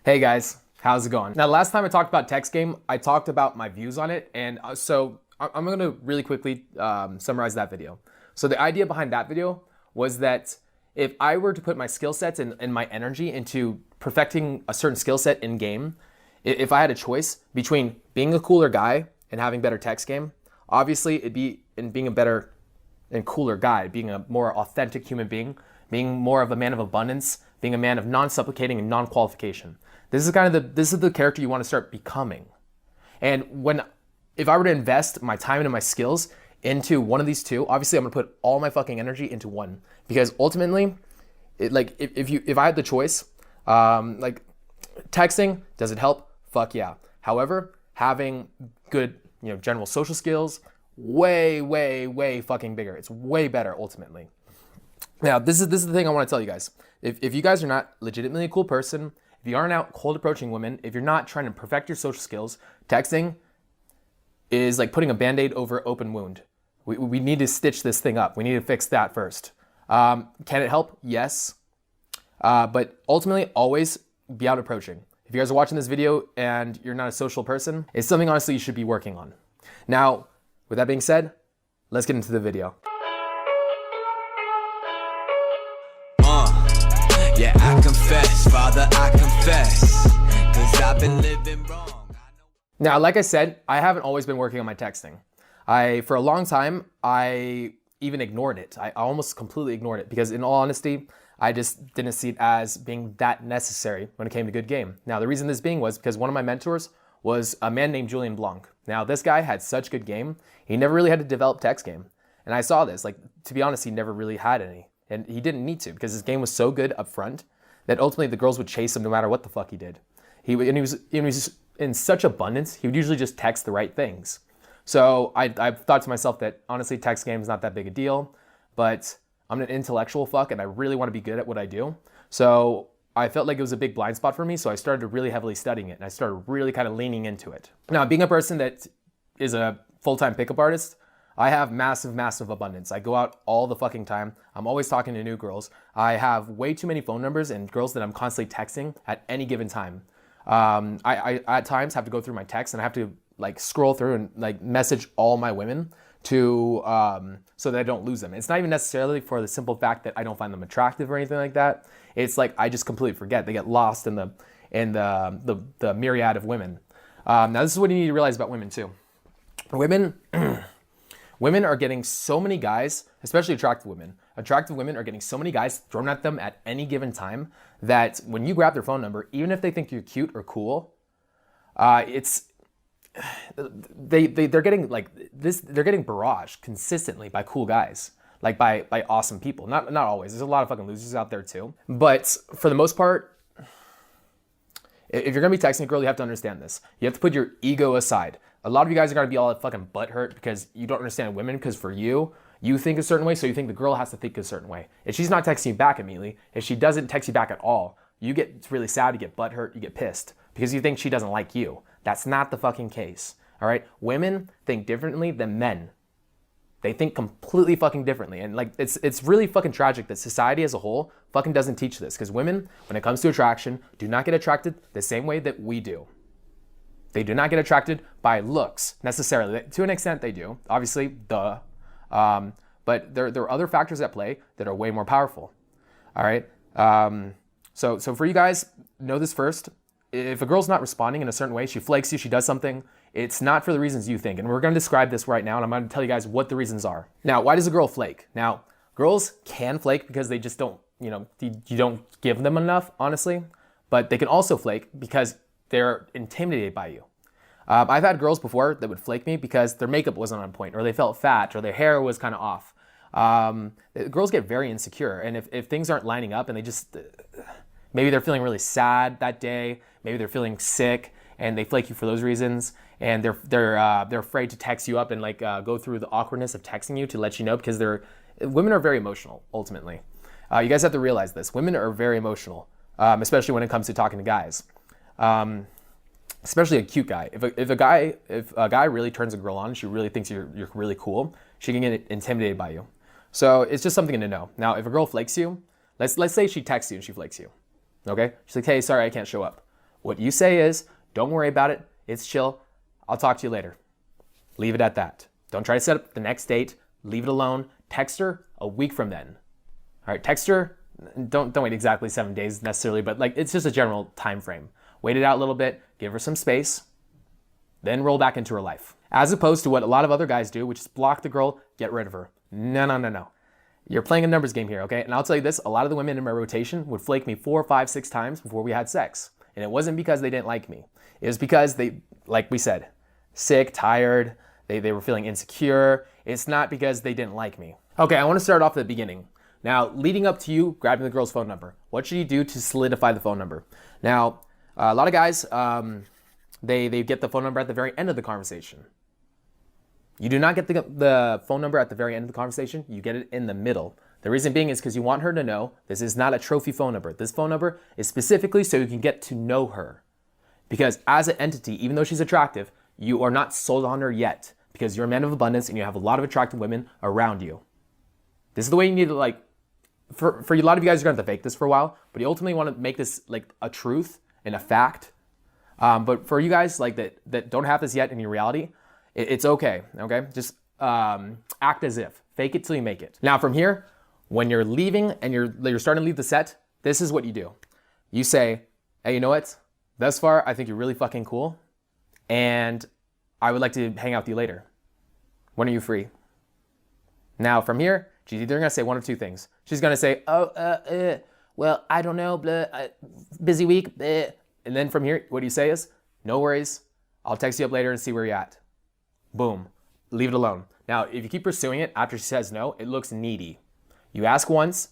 Hey guys, how's it going? Now, last time I talked about text game, I talked about my views on it, and I'm gonna really quickly summarize that video. So the idea behind that video was that if I were to put my skill sets and my energy into perfecting a certain skill set in game, if I had a choice between being a cooler guy and having better text game, obviously it'd be in being a better and cooler guy, being a more authentic human being more of a man of abundance, being a man of non-supplicating and non-qualification. This is the character you want to start becoming. And if I were to invest my time and my skills into one of these two, obviously I'm gonna put all my fucking energy into one, because ultimately, if I had the choice, like texting, does it help? Fuck yeah. However, having good, general social skills, way fucking bigger. It's way better ultimately. Now, this is the thing I want to tell you guys. If you guys are not legitimately a cool person, if you aren't out cold approaching women, if you're not trying to perfect your social skills, texting is like putting a band-aid over an open wound. We need to stitch this thing up. We need to fix that first. Can it help? Yes. But ultimately, always be out approaching. If you guys are watching this video and you're not a social person, it's something honestly you should be working on. Now, with that being said, let's get into the video. Yeah, I confess, Father, I confess, 'cause I've been living wrong. Now, like I said, I haven't always been working on my texting. For a long time, I even ignored it. I almost completely ignored it because in all honesty, I just didn't see it as being that necessary when it came to good game. Now, the reason this being was because one of my mentors was a man named Julian Blanc. Now, this guy had such good game, he never really had to develop text game. And I saw this, to be honest, he never really had any. And he didn't need to because his game was so good up front that ultimately the girls would chase him no matter what the fuck he did. He was in such abundance, he would usually just text the right things. So I thought to myself that honestly, text game is not that big a deal, but I'm an intellectual fuck and I really want to be good at what I do. So I felt like it was a big blind spot for me, so I started really heavily studying it and I started really kind of leaning into it. Now, being a person that is a full-time pickup artist, I have massive abundance. I go out all the fucking time. I'm always talking to new girls. I have way too many phone numbers and girls that I'm constantly texting at any given time. I at times have to go through my texts and I have to scroll through and message all my women to so that I don't lose them. It's not even necessarily for the simple fact that I don't find them attractive or anything like that. It's like I just completely forget. They get lost in the myriad of women. Now this is what you need to realize about women too. Women are getting so many guys, especially attractive women. Attractive women are getting so many guys thrown at them at any given time that when you grab their phone number, even if they think you're cute or cool, they're getting they're getting barraged consistently by cool guys, by awesome people. Not always. There's a lot of fucking losers out there too. But for the most part, if you're gonna be texting a girl, you have to understand this. You have to put your ego aside. A lot of you guys are gonna be all fucking butthurt because you don't understand women, because for you think a certain way, so you think the girl has to think a certain way. If she's not texting you back immediately, if she doesn't text you back at all, you get really sad, you get butthurt, you get pissed because you think she doesn't like you. That's not the fucking case, all right? Women think differently than men. They think completely fucking differently. And it's really fucking tragic that society as a whole fucking doesn't teach this, because women, when it comes to attraction, do not get attracted the same way that we do. They do not get attracted by looks necessarily. To an extent, they do. Obviously, duh. But there are other factors at play that are way more powerful. All right. So for you guys, know this first. If a girl's not responding in a certain way, she flakes you, she does something, it's not for the reasons you think. And we're going to describe this right now, and I'm going to tell you guys what the reasons are. Now, why does a girl flake? Now, girls can flake because they just don't, you don't give them enough, honestly. But they can also flake because they're intimidated by you. I've had girls before that would flake me because their makeup wasn't on point, or they felt fat, or their hair was kind of off. Girls get very insecure, and if things aren't lining up and they just, maybe they're feeling really sad that day, maybe they're feeling sick, and they flake you for those reasons, and they're afraid to text you up and go through the awkwardness of texting you to let you know, because women are very emotional ultimately. You guys have to realize this. Women are very emotional, especially when it comes to talking to guys. Especially a cute guy. If a guy really turns a girl on, she really thinks you're really cool, she can get intimidated by you. So it's just something to know. Now, if a girl flakes you, let's say she texts you and she flakes you. Okay? She's like, hey, sorry, I can't show up. What you say is, don't worry about it. It's chill. I'll talk to you later. Leave it at that. Don't try to set up the next date. Leave it alone. Text her a week from then. All right, text her. Don't wait exactly 7 days necessarily, but like it's just a general time frame. Wait it out a little bit. Give her some space. Then roll back into her life. As opposed to what a lot of other guys do, which is block the girl, get rid of her. No. You're playing a numbers game here, okay? And I'll tell you this, a lot of the women in my rotation would flake me 4, 5, 6 times before we had sex. And it wasn't because they didn't like me. It was because they, like we said, sick, tired, they were feeling insecure. It's not because they didn't like me. Okay, I want to start off at the beginning. Now, leading up to you grabbing the girl's phone number, what should you do to solidify the phone number? Now, a lot of guys, they get the phone number at the very end of the conversation. You do not get the phone number at the very end of the conversation. You get it in the middle. The reason being is because you want her to know this is not a trophy phone number. This phone number is specifically so you can get to know her. Because as an entity, even though she's attractive, you are not sold on her yet because you're a man of abundance and you have a lot of attractive women around you. This is the way you need to, like, for a lot of you guys, you're going to have to fake this for a while, but you ultimately want to make this like a truth and a fact. But for you guys like that don't have this yet in your reality, it's okay, okay? Just act as if. Fake it till you make it. Now from here, when you're leaving and you're starting to leave the set, this is what you do. You say, hey, you know what? Thus far, I think you're really fucking cool, and I would like to hang out with you later. When are you free? Now from here, she's either gonna say one of two things. She's gonna say, well, I don't know, blah, busy week, blah. And then from here, what you say is, no worries, I'll text you up later and see where you're at. Boom, leave it alone. Now, if you keep pursuing it after she says no, it looks needy. You ask once,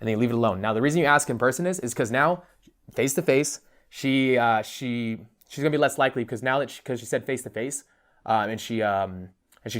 and then you leave it alone. Now, the reason you ask in person is because now, face to face, she's gonna be less likely because now that because she said face to face, and she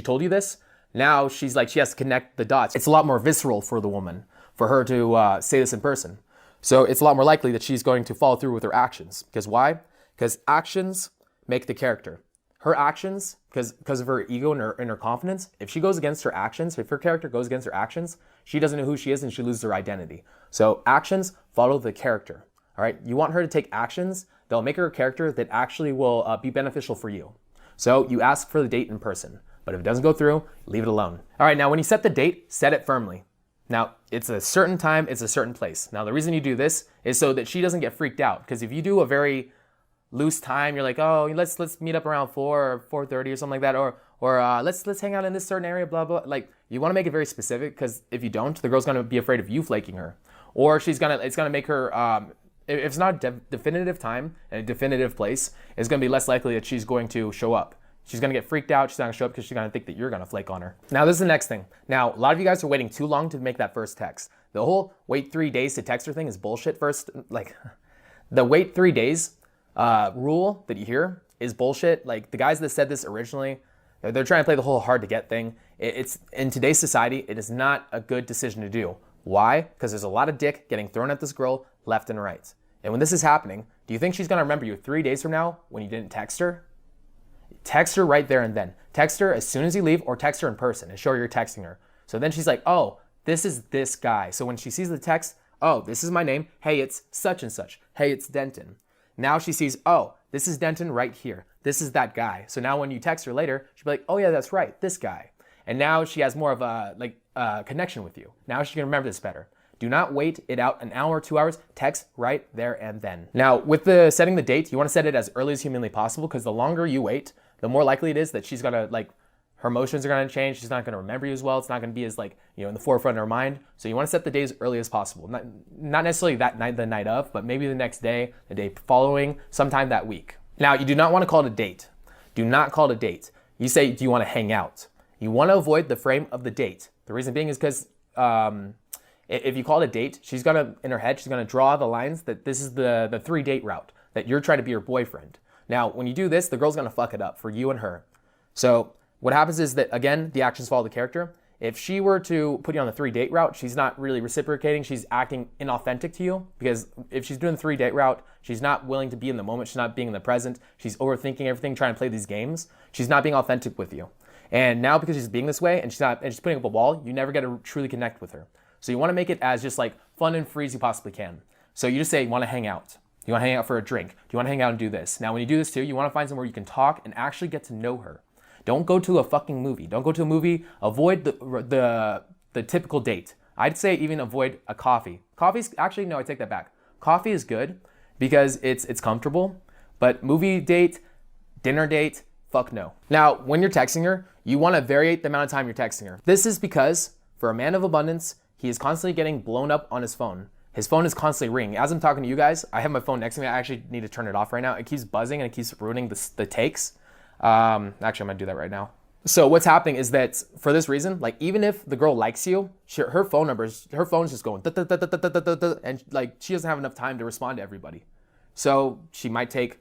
told you this, now she's like she has to connect the dots. It's a lot more visceral for the woman for her to say this in person. So it's a lot more likely that she's going to follow through with her actions. Because why? Because actions make the character. Her actions, because of her ego and her confidence, if she goes against her actions, if her character goes against her actions, she doesn't know who she is and she loses her identity. So actions follow the character. All right, you want her to take actions that'll make her a character that actually will be beneficial for you. So you ask for the date in person, but if it doesn't go through, leave it alone. All right, now when you set the date, set it firmly. Now, it's a certain time, it's a certain place. Now, the reason you do this is so that she doesn't get freaked out, because if you do a very loose time, you're like, oh, let's meet up around 4 or 4:30 or something like that, or let's hang out in this certain area, blah, blah. Like, you want to make it very specific, because if you don't, the girl's going to be afraid of you flaking her. Or it's going to make her, if it's not a definitive time and a definitive place, it's going to be less likely that she's going to show up. She's going to get freaked out. She's not going to show up because she's going to think that you're going to flake on her. Now, this is the next thing. Now, a lot of you guys are waiting too long to make that first text. The whole wait 3 days to text her thing is bullshit first. Like, the wait 3 days rule that you hear is bullshit. Like, the guys that said this originally, they're trying to play the whole hard to get thing. It's in today's society, it is not a good decision to do. Why? Because there's a lot of dick getting thrown at this girl left and right. And when this is happening, do you think she's going to remember you 3 days from now when you didn't text her? Text her right there and then. Text her as soon as you leave, or text her in person and show her you're texting her. So then she's like, oh, this is this guy. So when she sees the text, oh, this is my name. Hey, it's such and such. Hey, it's Denton. Now she sees, oh, this is Denton right here. This is that guy. So now when you text her later, she'll be like, oh yeah, that's right, this guy. And now she has more of a connection with you. Now she can remember this better. Do not wait it out an hour, 2 hours. Text right there and then. Now, with the setting the date, you want to set it as early as humanly possible, because the longer you wait, the more likely it is that she's gonna, like, her emotions are gonna change. She's not gonna remember you as well. It's not gonna be as, like, you know, in the forefront of her mind. So you want to set the day as early as possible. Not necessarily that night, the night of, but maybe the next day, the day following, sometime that week. Now, you do not want to call it a date. Do not call it a date. You say, do you want to hang out? You want to avoid the frame of the date. The reason being is because if you call it a date, she's gonna, in her head, she's gonna draw the lines that this is the 3-date route, that you're trying to be her boyfriend. Now, when you do this, the girl's gonna fuck it up for you and her. So what happens is that, again, the actions follow the character. If she were to put you on the 3-date route, she's not really reciprocating. She's acting inauthentic to you, because if she's doing the 3-date route, she's not willing to be in the moment. She's not being in the present. She's overthinking everything, trying to play these games. She's not being authentic with you. And now, because she's being this way and she's putting up a wall, you never get to truly connect with her. So you want to make it as just like fun and free as you possibly can. So you just say you want to hang out. Do you want to hang out for a drink? Do you want to hang out and do this? Now, when you do this too, you want to find somewhere you can talk and actually get to know her. Don't go to a fucking movie. Don't go to a movie. Avoid the typical date. I'd say even avoid a coffee. Coffee's actually, no, I take that back. Coffee is good because it's comfortable, but movie date, dinner date, fuck no. Now, when you're texting her, you want to vary the amount of time you're texting her. This is because for a man of abundance, he is constantly getting blown up on his phone. His phone is constantly ringing. As I'm talking to you guys, I have my phone next to me. I actually need to turn it off right now. It keeps buzzing and it keeps ruining the takes. Actually, I'm gonna do that right now. So what's happening is that for this reason, like even if the girl likes you, her phone's just going, and like she doesn't have enough time to respond to everybody. So she might take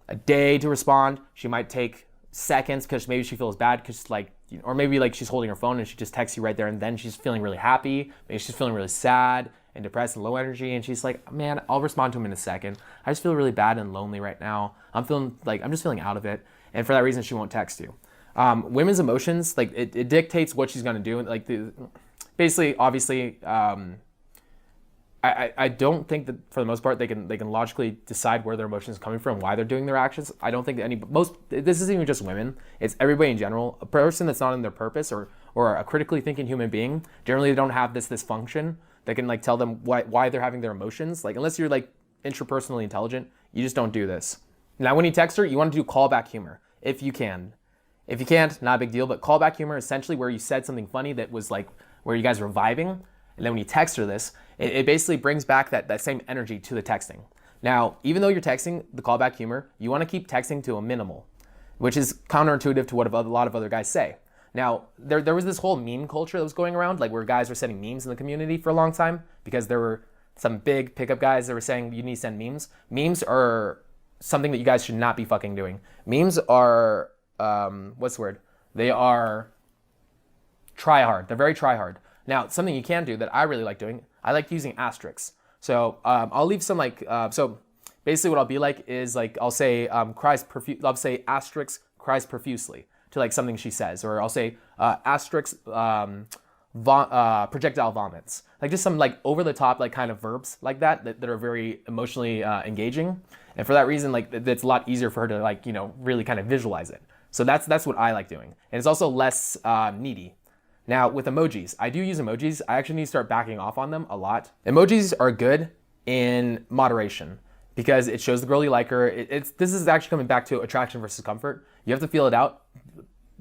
a day to respond. She might take seconds because maybe she feels bad because like, or maybe like she's holding her phone and she just texts you right there and then she's feeling really happy. Maybe she's feeling really sad and depressed and low energy and she's like, man, I'll respond to him in a second. I just feel really bad and lonely right now. I'm just feeling out of it. And for that reason, she won't text you. Women's emotions, like it dictates what she's gonna do. Like basically, obviously, I don't think that for the most part they can logically decide where their emotions are coming from, why they're doing their actions. I don't think that this isn't even just women, it's everybody in general. A person that's not in their purpose or a critically thinking human being, generally they don't have this function that can like tell them why they're having their emotions. Like unless you're like intrapersonally intelligent, you just don't do this. Now when you text her, you want to do callback humor if you can. If you can't, not a big deal, but callback humor is essentially where you said something funny that was like where you guys were vibing, and then when you text her this, it basically brings back that same energy to the texting. Now, even though you're texting the callback humor, you want to keep texting to a minimal, which is counterintuitive to what a lot of other guys say. Now, there was this whole meme culture that was going around, like where guys were sending memes in the community for a long time because there were some big pickup guys that were saying you need to send memes. Memes are something that you guys should not be fucking doing. Memes are, what's the word? They are try hard. They're very try hard. Now, something you can do that I really like doing, I like using asterisks. So I'll leave some like, so basically what I'll be like is like, I'll say I'll say asterisk cries profusely to like something she says, or I'll say asterisk projectile vomits. Like just some like over the top like kind of verbs like that are very emotionally engaging. And for that reason, like it's a lot easier for her to like, really kind of visualize it. So that's what I like doing. And it's also less needy. Now with emojis, I do use emojis. I actually need to start backing off on them a lot. Emojis are good in moderation because it shows the girl you like her. This is actually coming back to attraction versus comfort. You have to feel it out.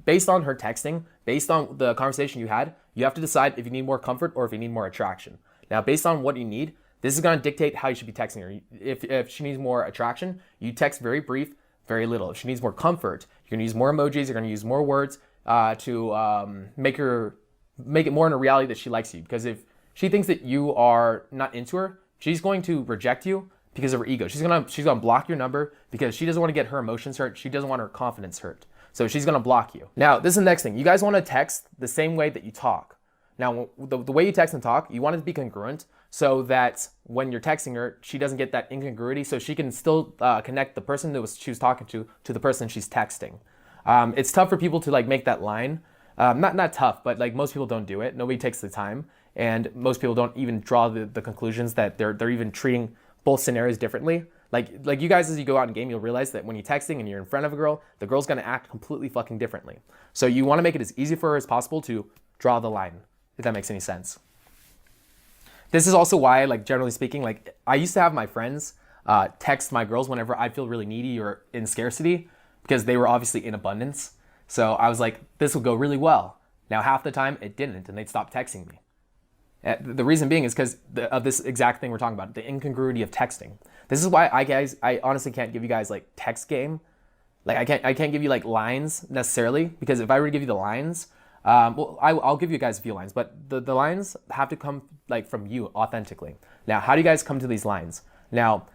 Based on her texting, based on the conversation you had, you have to decide if you need more comfort or if you need more attraction. Now, based on what you need, this is going to dictate how you should be texting her. If she needs more attraction, you text very brief, very little. If she needs more comfort, you're going to use more emojis, you're going to use more words to make it more in a reality that she likes you. Because if she thinks that you are not into her, she's going to reject you because of her ego. She's gonna block your number because she doesn't want to get her emotions hurt. She doesn't want her confidence hurt. So she's gonna block you. Now, this is the next thing. You guys want to text the same way that you talk. Now, the way you text and talk, you want it to be congruent so that when you're texting her, she doesn't get that incongruity, so she can still connect the person that she was talking to the person she's texting. It's tough for people to like make that line. Not tough, but like most people don't do it. Nobody takes the time, and most people don't even draw the conclusions that they're even treating both scenarios differently. Like you guys, as you go out in game, you'll realize that when you're texting and you're in front of a girl, the girl's gonna act completely fucking differently. So you want to make it as easy for her as possible to draw the line, if that makes any sense. This is also why, like generally speaking, like I used to have my friends text my girls whenever I feel really needy or in scarcity, because they were obviously in abundance. So I was like, this will go really well. Now half the time it didn't, and they'd stop texting me. The reason being is because of this exact thing we're talking about, the incongruity of texting. This is why I honestly can't give you guys like text game. Like I can't give you like lines necessarily, because if I were to give you the lines, I'll give you guys a few lines, but the lines have to come like from you authentically. Now, how do you guys come to these lines? Now,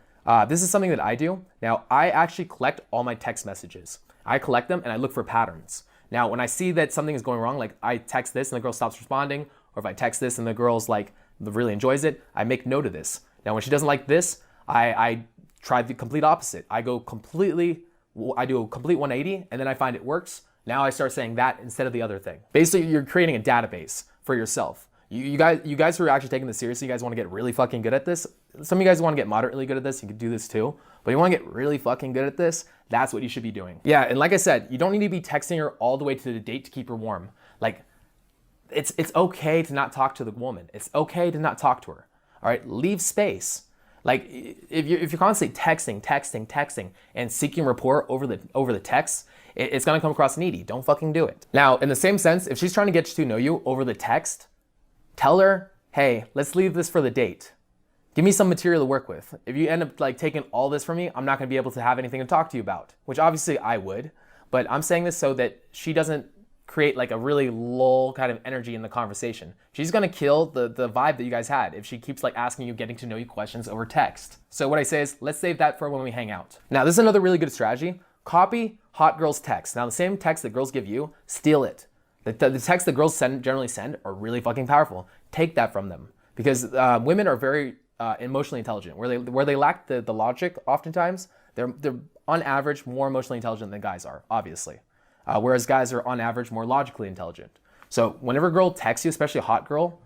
this is something that I do. Now, I actually collect all my text messages. I collect them and I look for patterns. Now, when I see that something is going wrong, like I text this and the girl stops responding, or if I text this and the girl's like really enjoys it, I make note of this. Now, when she doesn't like this, I try the complete opposite. I do a complete 180, and then I find it works. Now I start saying that instead of the other thing. Basically, you're creating a database for yourself. You guys who are actually taking this seriously, you guys want to get really fucking good at this. Some of you guys want to get moderately good at this. You could do this too. But you want to get really fucking good at this, that's what you should be doing. Yeah, and like I said, you don't need to be texting her all the way to the date to keep her warm. Like, it's okay to not talk to the woman. It's okay to not talk to her. All right, leave space. Like, if you're constantly texting, and seeking rapport over the text, it's gonna come across needy. Don't fucking do it. Now, in the same sense, if she's trying to get to know you over the text, tell her, hey, let's leave this for the date. Give me some material to work with. If you end up like taking all this from me, I'm not gonna be able to have anything to talk to you about, which obviously I would, but I'm saying this so that she doesn't create like a really lull kind of energy in the conversation. She's gonna kill the vibe that you guys had if she keeps like asking you, getting to know you questions over text. So what I say is, let's save that for when we hang out. Now, this is another really good strategy. Copy hot girls' text. Now, the same text that girls give you, steal it. The texts that girls generally send are really fucking powerful. Take that from them, because women are very emotionally intelligent. Where they lack the logic, oftentimes they're on average more emotionally intelligent than guys are, obviously. Whereas guys are on average more logically intelligent. So whenever a girl texts you, especially a hot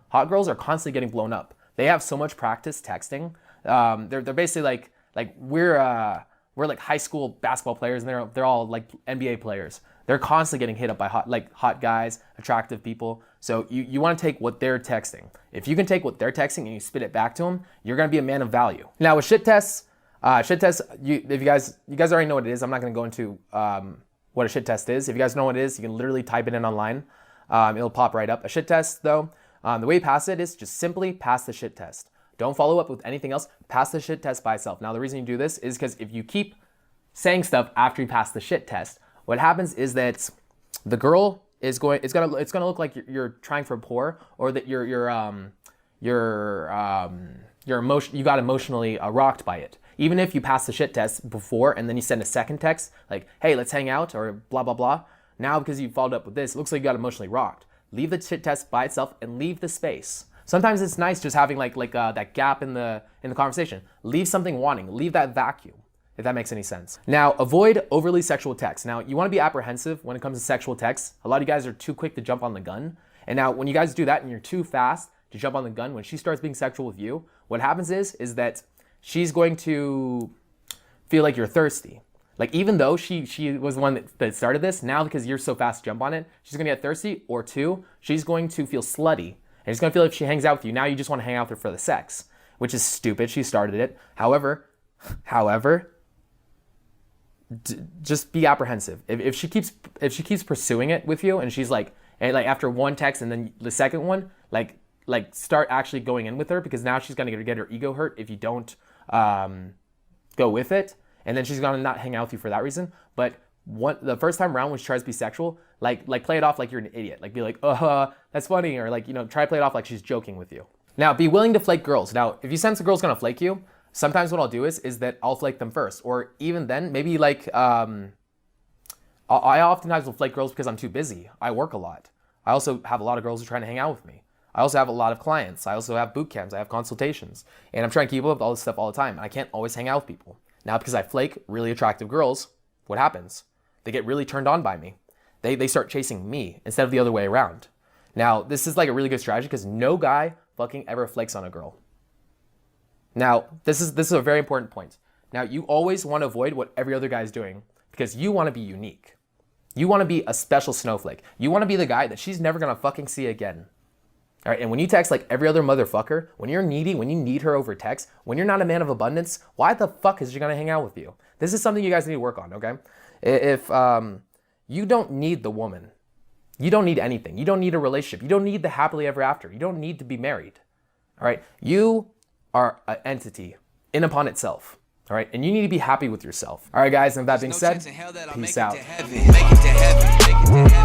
hot girls are constantly getting blown up. They have so much practice texting. They're basically like we're like high school basketball players, and they're all like NBA players. They're constantly getting hit up by hot guys, attractive people. So you want to take what they're texting. If you can take what they're texting and you spit it back to them, you're gonna be a man of value. Now with shit tests, if you guys already know what it is. I'm not gonna go into what a shit test is. If you guys know what it is, you can literally type it in online. It'll pop right up. A shit test though, the way you pass it is just simply pass the shit test. Don't follow up with anything else. Pass the shit test by itself. Now the reason you do this is because if you keep saying stuff after you pass the shit test, what happens is that the girl is it's gonna look like you're trying for rapport, or that you got emotionally rocked by it. Even if you pass the shit test before and then you send a second text like, hey, let's hang out, or blah blah blah. Now because you followed up with this, it looks like you got emotionally rocked. Leave the shit test by itself and leave the space. Sometimes it's nice just having like that gap in the conversation. Leave something wanting. Leave that vacuum, if that makes any sense. Now, avoid overly sexual texts. Now, you want to be apprehensive when it comes to sexual texts. A lot of you guys are too quick to jump on the gun. And now, when you guys do that and you're too fast to jump on the gun, when she starts being sexual with you, what happens is that she's going to feel like you're thirsty. Like, even though she was the one that started this, now because you're so fast to jump on it, she's going to get thirsty. Or two, she's going to feel slutty. And she's going to feel like if she hangs out with you, now you just want to hang out with her for the sex, which is stupid. She started it. However, just be apprehensive. If she keeps pursuing it with you, and she's like after one text and then the second one, like start actually going in with her, because now she's gonna get her ego hurt if you don't go with it, and then she's gonna not hang out with you for that reason. But the first time around when she tries to be sexual, like play it off like you're an idiot. Like be like, that's funny, or like, try to play it off like she's joking with you. Now, be willing to flake girls. Now, if you sense a girl's gonna flake you, sometimes what I'll do is that I'll flake them first, or even then, maybe like, I oftentimes will flake girls because I'm too busy. I work a lot. I also have a lot of girls who are trying to hang out with me. I also have a lot of clients. I also have boot camps. I have consultations. And I'm trying to keep up with all this stuff all the time. And I can't always hang out with people. Now, because I flake really attractive girls, what happens? They get really turned on by me. They start chasing me instead of the other way around. Now, this is like a really good strategy because no guy fucking ever flakes on a girl. Now, this is a very important point. Now, you always want to avoid what every other guy is doing because you want to be unique. You want to be a special snowflake. You want to be the guy that she's never going to fucking see again. All right, and when you text like every other motherfucker, when you're needy, when you need her over text, when you're not a man of abundance, why the fuck is she going to hang out with you? This is something you guys need to work on, okay? If you don't need the woman, you don't need anything. You don't need a relationship. You don't need the happily ever after. You don't need to be married. All right, you are an entity in upon itself. All right, and you need to be happy with yourself. All right, guys, and with that being said, peace out.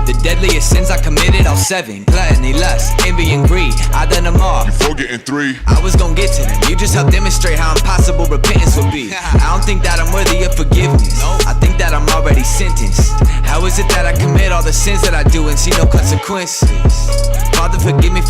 The deadliest sins I committed, all 7. Gluttony, lust, envy, and greed. I done them all. Before getting 3, I was gonna get to them. You just helped demonstrate how impossible repentance would be. I don't think that I'm worthy of forgiveness. I think that I'm already sentenced. How is it that I commit all the sins that I do and see no consequences? Father, forgive me for